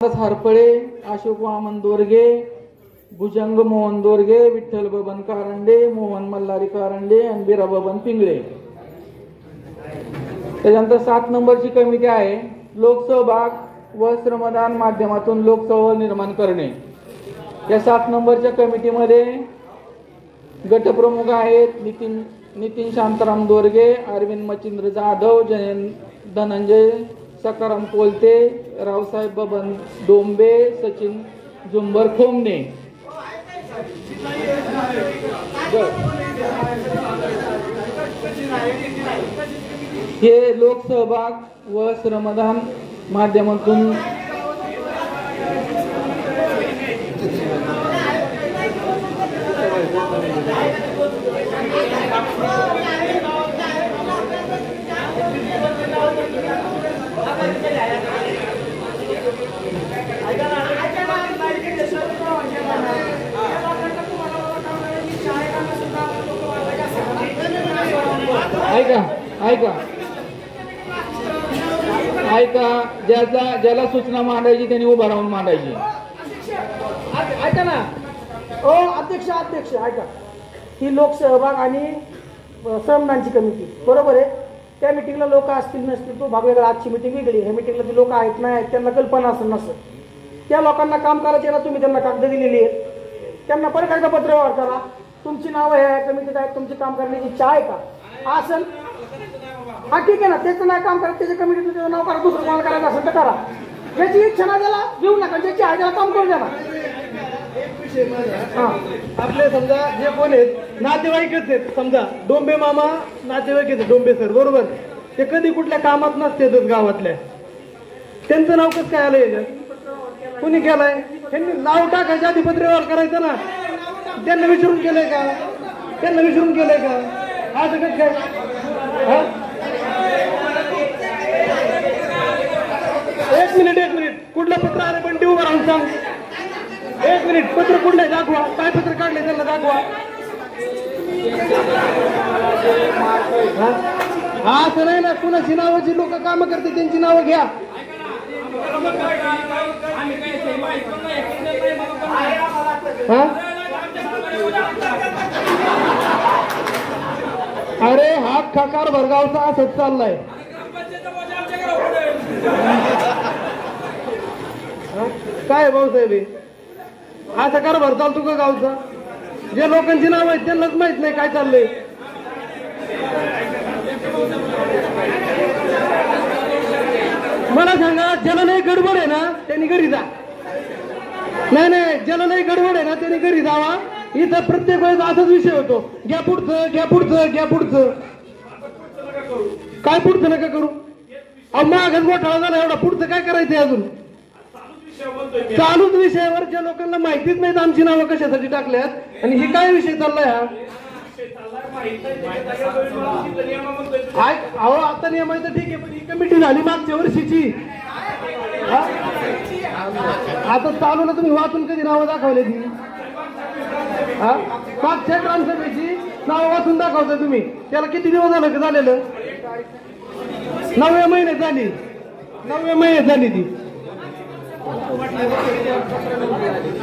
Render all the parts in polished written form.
हरपळे, अशोक वामन दोरगे, भुजंग मोहन दोरगे, विठ्ठल बबन कारंडे, मोहन मल्हारी कारंडे आणि बिरा बबन पिंगळे. त्याच्यानंतर 7 नंबरची कमिटी आहे लोकसहभाग व श्रमदान माध्यमातून लोकसहभाग निर्माण करणे. या 7 नंबरच्या कमिटीमध्ये गटप्रमुख आहेत नितीन शांताराम दोरगे, अरविंद मच्छिंद्र जाधव, धनंजय सकाराम कोलते, रावसाहेब बबन डोंबे, सचिन जुंबर खोमने. हे लोकसहभाग व श्रमदान माध्यमातून ऐका ज्याला सूचना मांडायची त्यांनी उभा राहून मांडायची. ऐका ना ओ अध्यक्ष ऐका, ही लोकसहभाग आणि श्रमदानची कमिटी बरोबर आहे. त्या मिटिंगला लोक असतील नसतील तो भाग वेगळा, आजची मिटिंग वेगळी. ह्या मिटिंगला ती लोक आहेत नाही त्यांना कल्पना असेल नसेल. त्या लोकांना काम करायचे ना, तुम्ही त्यांना कागद दिलेली आहेत, त्यांना परत एकदा पत्र व्यवहार करा. तुमची नावं ह्या कमिटीत आहेत, तुमची काम करण्याची इच्छा आहे का असेल हा ठीक आहे ना. त्याचं नाही काम करत त्याच्या कमिटीत त्याचं नाव करा, दुसरं कोणाला करायचं असेल तर करा. ज्याची इच्छा ना त्याला घेऊ नका, ज्याची आहे त्याला काम करू द्या ना. आपले समजा जे कोण आहेत नातेवाईकच आहेत, समजा डोंबे मामा नातेवाईक आहेत, डोंबे सर बरोबर, ते कधी कुठल्या कामात नसतेच गावातल्या. त्यांचं नाव कसं काय आलं याच्यात? कुणी केलंय? त्यांनी नाव टाकायच्या आधी पत्र व्यवहार करायचं ना. त्यांना विचारून केलंय का? असं कसं काय? एक मिनिट कुठलं पत्र आलं पण ते उभं राहून सांग. 1 मिनिट पत्र कुठलंय दाखवा, काय पत्र काढलंय त्यांना दाखवा. असं नाही ना, कुणाची नावाची लोक काम करते त्यांची नावं घ्या. अरे हा खकार भरगावचा असंच चाललाय. काय भाऊसाहेब हा सकार भर चालतो का गावचा? जे लोकांची नाव आहेत त्यांनाच माहित नाही काय चाललंय. मला सांगा, ज्याला नाही गडबड आहे ना त्यांनी घरी जा. नाही ज्याला नाही गडबड आहे ना त्यांनी घरी जावा. इथं प्रत्येक वेळेस असाच विषय होतो, घ्या पुढचं. काय पुढचं नका करू? मागच घोटाळा झाला एवढा, पुढचं काय करायचंय अजून? चालूच विषयावर ज्या लोकांना माहितीच नाहीत आमची नावं कशासाठी टाकल्यात आणि हे काय विषय चाललाय हा? अहो आता नियम आहे तर ठीक आहे, पण ही कमिटी झाली मागच्या वर्षीची. आता चालू ना, तुम्ही वाचून कधी नावं दाखवले ती? मागच्या ग्रामसभेची नावं वाचून दाखवता तुम्ही. त्याला किती दिवस झालेलं? 9व्या महिन्यात झाली ती.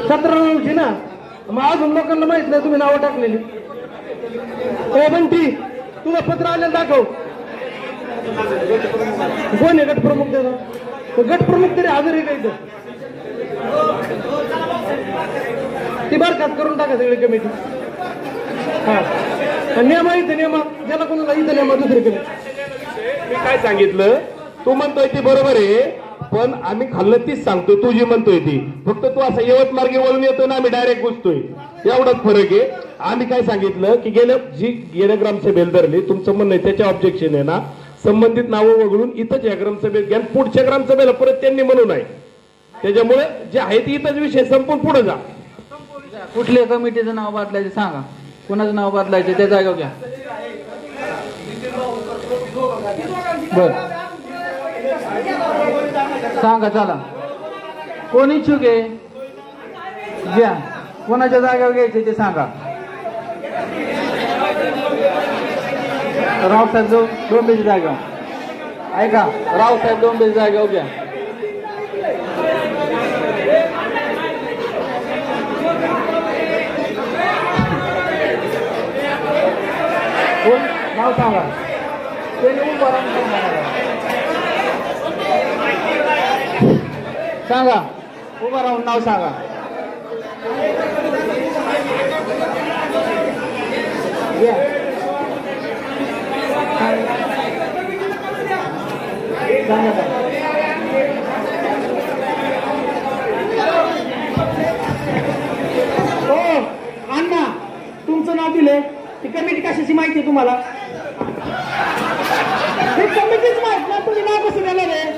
17 रोजी ना. मग अजून लोकांना माहित नाही तुम्ही नावं टाकलेली. बंटी तुला पत्र आलेलं दाखव. कोण आहे गटप्रमुख? त्याचा गटप्रमुख तरी हजर आहे का इथं? ती बरखास्त करून टाका सगळी कमिटी. नियम ज्याला कोणाला इथं नियम दुसरी कमिटी. मी काय सांगितलं, तू म्हणतोय ती बरोबर आहे, पण आम्ही खाल्लं तीच सांगतोय. तू जी म्हणतोय ती फक्त तू असं यवत मार्गे वळून येतो ना, आम्ही डायरेक्ट घुसतोय, एवढाच फरक आहे. आम्ही काय सांगितलं की गेल्या ग्रामसभेला धरली, तुमचं म्हणणं आहे त्याच्या ऑब्जेक्शन आहे ना, संबंधित नावं वगळून इथंच या ग्रामसभेत घ्या, पुढच्या ग्रामसभेला परत त्यांनी म्हणून आहे. त्याच्यामुळे जे आहे ते इथंच विषय संपून पुढे जा. कुठल्या कमिटीचं नाव बदलायचं सांगा, कोणाचं नाव बदलायचं त्या जागेवर घ्या. बर सांगा, चला कोण इच्छुक आहे घ्या, कोणाच्या जागेवर घ्यायचे ते सांगा. रावसाहेब डोंबेची जागा ऐका, रावसाहेब डोंबेची जागा घ्या. सांगा. त्यांनी उभं राहून सांगा. उभं राहून नाव सांगा. या. सांगा. हो अण्णा, तुमचं नाव दिलंय. ती कमिटी कशाची माहिती आहे तुम्हाला? ही कमिटीच माहित ना, तुम्ही नाव कसं देणार आहे?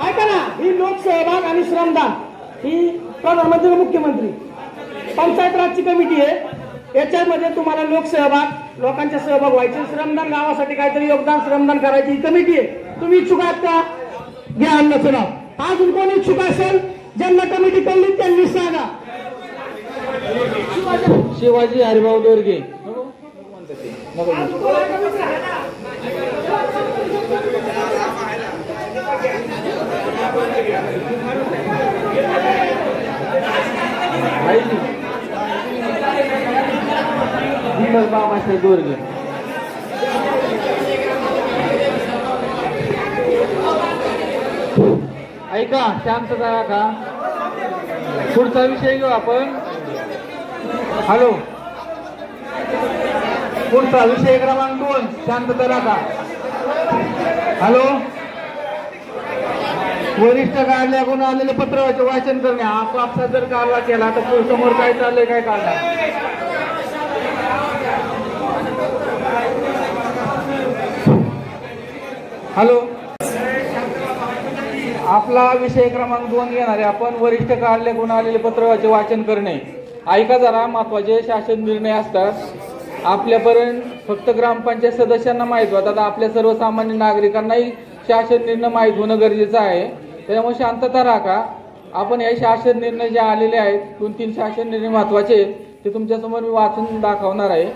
ऐका ना, ही लोकसहभाग आणि श्रमदान ही प्रधानमंत्री मुख्यमंत्री पंचायत राजची कमिटी आहे. याच्यामध्ये तुम्हाला लोकसहभाग, लोकांचा सहभाग व्हायचे, श्रमदान गावासाठी काहीतरी योगदान श्रमदान करायची ही कमिटी आहे. तुम्ही इच्छुक आहात का? घ्या अण्णाचं नाव. अजून कोणी इच्छुक असेल, ज्यांना कमिटी कळली त्यांनी सांगा. शिवाजी हरिभाऊ दोरगे. बाबासाहेब दोरगे. ऐका, शांत झाला का? पुढचा विषय घेऊ आपण. हॅलो, पुढचा विषय क्रमांक 2. शांत झाला का? हॅलो, वरिष्ठ कार्यालयाकडून आलेले पत्राचे वाचन करणे. आपापसात जर कारवाई केला तर समोर काय चाललंय काय काढणार? हॅलो, आपला विषय क्रमांक 2 घेणार आहे आपण. वरिष्ठ कार्यालयाकडून आलेले पत्राचे वाचन करणे. ऐका जरा, महत्वाचे शासन निर्णय असतात आपल्यापर्यंत फक्त ग्रामपंचायत सदस्यांना माहीत होतात. आपल्या सर्वसामान्य नागरिकांनाही शासन निर्णय माहीत होणं गरजेचं आहे. त्यामुळे शांतता राखा. आपण हे शासन निर्णय जे आलेले आहेत, 2-3 शासन निर्णय महत्वाचे ते तुमच्यासमोर मी वाचून दाखवणार आहे.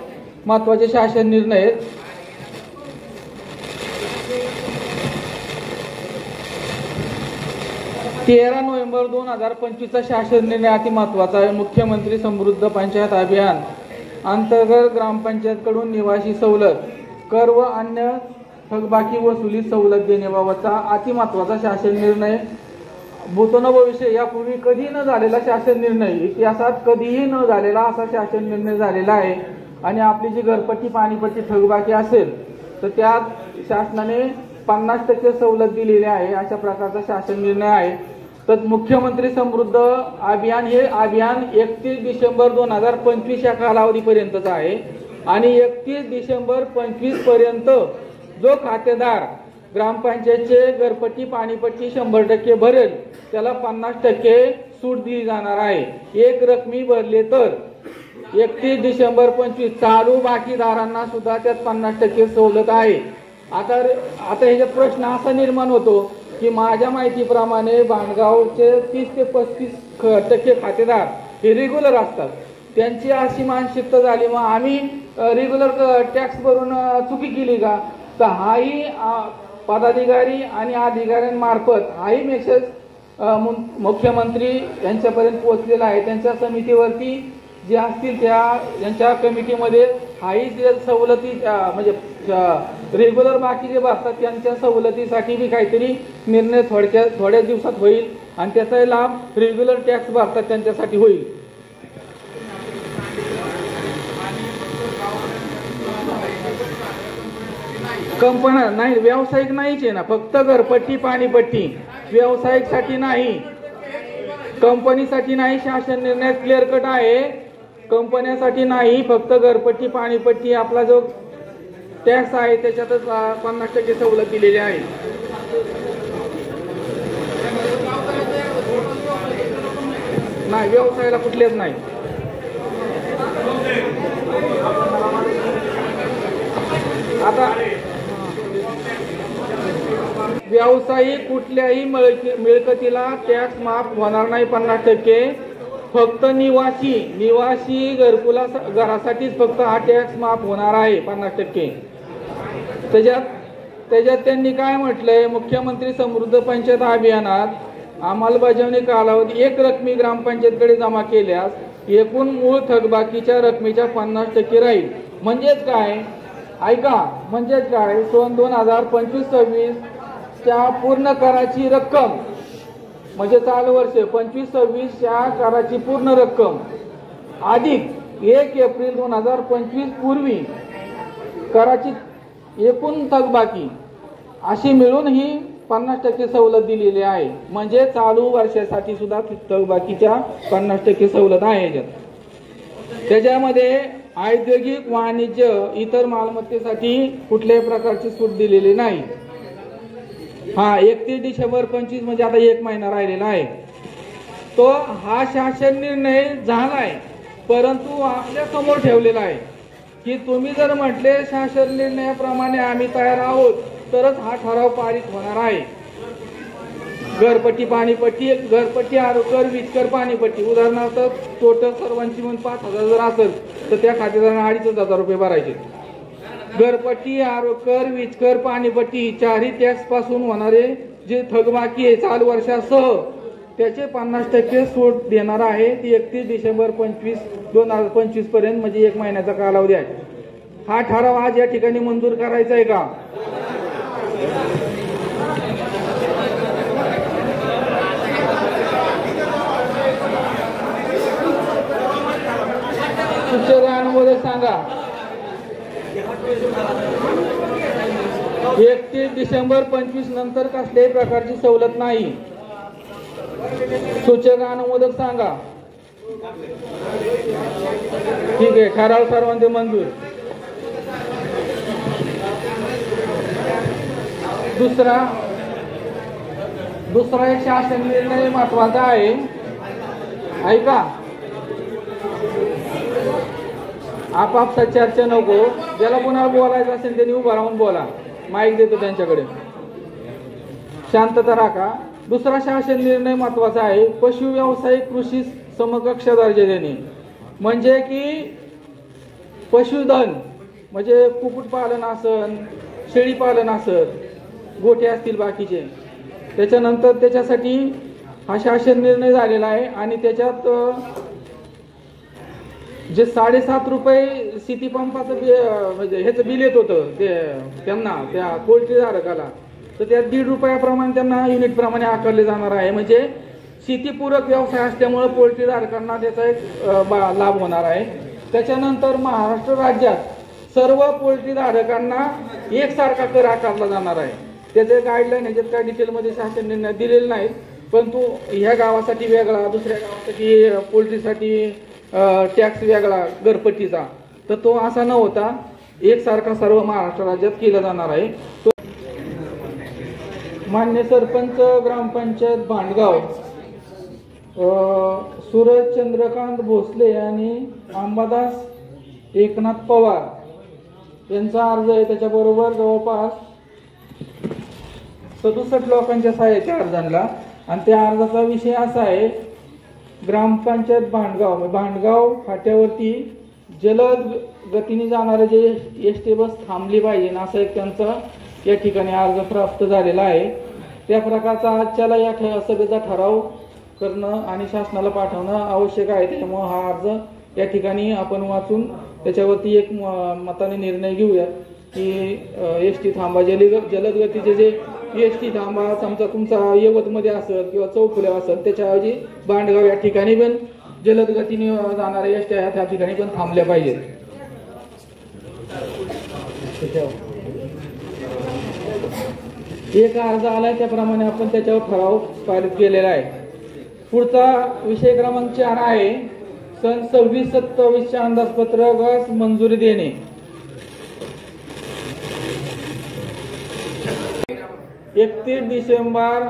महत्वाचे शासन निर्णय 13 नोव्हेंबर 2025चा शासन निर्णय अति महत्वाचा आहे. मुख्यमंत्री समृद्ध पंचायत अभियान अंतर्गत ग्रामपंचायतकडून निवासी सवलत, कर व अन्य थकबाकी वसुली सवलत देण्याबाबतचा अति महत्वाचा शासन निर्णय. भूतो न भविष्य यापूर्वी कधी न झालेला शासन निर्णय, इतिहासात कधीही न झालेला असा शासन निर्णय झालेला आहे. आणि आपली जी घरपट्टी पाणीपट्टी थकबाकी असेल तर त्यात शासनाने 50% सवलत दिलेली आहे. अशा प्रकारचा शासन निर्णय आहे. तर मुख्यमंत्री समृद्ध अभियान हे अभियान 31 डिसेंबर 2025 या कालावधीपर्यंतच आहे. आणि 31 डिसेंबर 25 पर्यंत जो खातेदार ग्रामपंचायतचे घरपट्टी पाणीपट्टी 100% भरेल त्याला 50% सूट दिली जाणार आहे. एक रकमी भरले तर 31 डिसेंबर 25 चालू बाकीदारांना सुद्धा त्यात 50% सवलत आहे. आता ह्याच्यात प्रश्न असा निर्माण होतो की माझ्या माहितीप्रमाणे भांडगावचे 30 ते 35% खातेदार हे रेग्युलर असतात. त्यांची अशी मानसिकता झाली, मग आम्ही रेग्युलर टॅक्स भरून चुकी केली का? तर हाही पदाधिकारी आणि अधिकाऱ्यांमार्फत हाही मेसेज मुख्यमंत्री यांच्यापर्यंत पोहोचलेला आहे. त्यांच्या समितीवरती जे असतील त्यांच्या कमिटीमध्ये हाही सवलती म्हणजे रेग्युलर बाकी जे भरतात त्यांच्या सवलतीसाठी बी काहीतरी निर्णय थोड्या दिवसात होईल आणि त्याचा लाभ रेग्युलर टॅक्स भरतात त्यांच्यासाठी होईल. कंपन्या नाही, व्यावसायिक नाहीच आहे ना, फक्त घरपट्टी पाणीपट्टी. व्यावसायिकसाठी नाही, कंपनीसाठी नाही. शासन निर्णय क्लिअर कट आहे. कंपन्यासाठी नाही, फक्त घरपट्टी पाणीपट्टी आपला जो टॅक्स आहे त्याच्यातच 50% सवलत दिलेली आहे. नाही, व्यवसायाला कुठलेच नाही. आता व्यावसायिक कुठल्याही मिळकतीला टॅक्स माफ होणार नाही 50%. फक्त निवासी घरासाठीच फक्त हा टॅक्स माफ होणार आहे 50%. त्याच्यात त्यांनी काय म्हटलंय, मुख्यमंत्री समृद्ध पंचायत अभियानात अंमलबजावणी कालावधी एक रकमी ग्रामपंचायतकडे जमा केल्यास एकूण मूळ थकबाकीच्या रकमेच्या 50% राहील. म्हणजेच काय, ऐका, म्हणजेच काय, सन 2025-26 च्या पूर्ण कराची रक्कम म्हणजे चालू वर्ष 25-26 च्या कराची पूर्ण रक्कम अधिक 1 एप्रिल 2025 पूर्वी कराची एकूण थकबाकी अशी मिळून ही 50% सवलत दिलेली आहे. म्हणजे चालू वर्षासाठी सुद्धा थकबाकीच्या 50% सवलत आहे याच्यात. त्याच्यामध्ये औद्योगिक, वाणिज्य, इतर मालमत्तेसाठी कुठल्याही प्रकारची सूट दिलेली नाही. 31 डिसेंबर 25 म्हणजे आता 1 महिना राहिलेला आहे. तो हा शासन निर्णय झालाय, परंतु आपल्या समोर ठेवलेला आहे की तुम्ही जर म्हटले शासन निर्णयाप्रमाणे आम्ही तयार आहोत तरच हा ठराव पारित होणार आहे. घरपट्टी, पाणीपट्टी, घरपट्टी, आरोकर, वीजकर, पाणीपट्टी, उदाहरणार्थ टोटल सर्वांची म्हणून 5,000 जर असेल तर त्या खातेदारांना 2,500 रुपये भरायचे. घरपट्टी, आरोकर, वीजकर, पाणीपट्टी चारही टॅक्स पासून होणारे जे थकबाकी आहे चालू वर्षासह त्याचे 50% सूट देणार आहे. ती 31 डिसेंबर 2025 पर्यंत म्हणजे 1 महिन्याचा कालावधी आहे. हा ठराव आज या ठिकाणी मंजूर करायचा आहे का? सूचनांमध्ये सांगा. 31 डिसेंबर 25 नंतर कसल्याही प्रकारची सवलत नाही. सूचक अनुमोदक सांगा. ठीक आहे, ठराव सर्वांचे मंजूर. दुसरा एक शासन निर्णय महत्वाचा आहे, ऐका. आपापसात चर्चा नको. ज्याला कोणाला बोलायचं असेल त्यांनी उभा राहून बोला. माईक देतो त्यांच्याकडे. शांतता राखा. दुसरा शासन निर्णय महत्वाचा आहे, पशु व्यावसायिक कृषी समकक्ष दर्जा देणे. म्हणजे की पशुधन म्हणजे कुक्कुटपालन असन, शेळीपालन असन, गोठे असतील बाकीचे, त्याच्यानंतर त्याच्यासाठी हा शासन निर्णय झालेला आहे. आणि त्याच्यात जे 7.5 रुपये सिटी पंपाचं म्हणजे ह्याचं बिल येत होतं ते त्यांना, त्या पोल्ट्री धारकाला, तर त्या 1.5 रुपयाप्रमाणे त्यांना युनिट प्रमाणे आकारले जाणार आहे. म्हणजे शेतीपूरक व्यवसाय असल्यामुळे पोल्ट्री धारकांना त्याचा एक लाभ होणार आहे. त्याच्यानंतर महाराष्ट्र राज्यात सर्व पोल्ट्री धारकांना एकसारखा कर आकारला जाणार आहे. त्याचे गाईडलाईन ह्याच्यात काय डिटेलमध्ये शासन निर्णय दिलेले नाहीत, परंतु ह्या गावासाठी वेगळा, दुसऱ्या गावासाठी पोल्ट्रीसाठी टॅक्स वेगळा घरपट्टीचा, तर तो असा न होता एकसारखा सर्व महाराष्ट्र राज्यात केला जाणार आहे. मान्य सरपंच ग्रामपंचायत भांडगाव सूरज चंद्रकांत भोसले आणि अंबादास एकनाथ पवार यांचा अर्ज आहे. त्याच्याबरोबर जवळपास 67 लोकांच्या सह्याच्या अर्जांना. आणि त्या अर्जाचा विषय असा आहे, ग्रामपंचायत भांडगाव फाट्यावरती जलद गतीने जाणारे जे एसटी बस थांबली पाहिजे असं एक त्यांचा या ठिकाणी अर्ज प्राप्त झालेला आहे. त्या प्रकारचा आजच्याला या सभेचा ठराव करणं आणि शासनाला पाठवणं आवश्यक आहे. त्यामुळे हा अर्ज या ठिकाणी आपण वाचून त्याच्यावरती एक मताने निर्णय घेऊया की एसटी थांबा, जलद गतीचे जे एसटी थांबा समजा तुमचा यवतमध्ये असेल किंवा चौफुल्या असेल, त्याच्याऐवजी भांडगाव या ठिकाणी पण जलद गतीने जाणाऱ्या एसट्या त्या ठिकाणी पण थांबल्या पाहिजेत. एक अर्ज आलाय त्याप्रमाणे आपण त्याच्यावर ठराव पारित केलेला आहे. पुढचा विषय क्रमांक 4 आहे, सन 26-27 अंदाजपत्रकास मंजुरी देणे. एकतीस डिसेंबर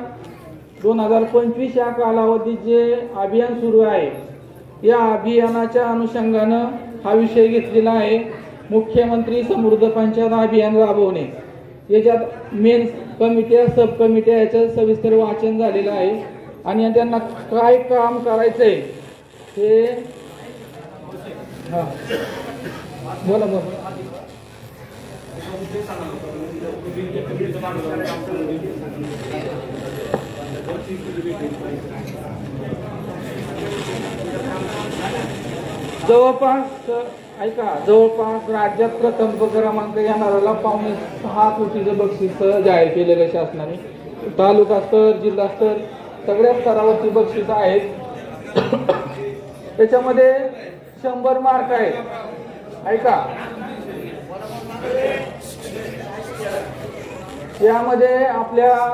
2025 या कालावधीत जे अभियान सुरू आहे, या अभियानाच्या अनुषंगानं हा विषय घेतलेला आहे, मुख्यमंत्री समृद्ध पंचायत अभियान राबवणे. याच्यात मेन कमिट्या, सब कमिट्या याचं सविस्तर वाचन झालेलं आहे आणि त्यांना काय काम करायचंय हे बोला. जवळपास ऐका, जवळपास राज्यात प्रथम क्रमांक येणाऱ्याला 5.6 कोटीचं बक्षीस जाहीर केलेलं शासनाने. तालुका स्तर, जिल्हा स्तर सगळ्या स्तरावरची बक्षीस आहेत. त्याच्यामध्ये 100 मार्क आहेत. ऐका, यामध्ये आपल्या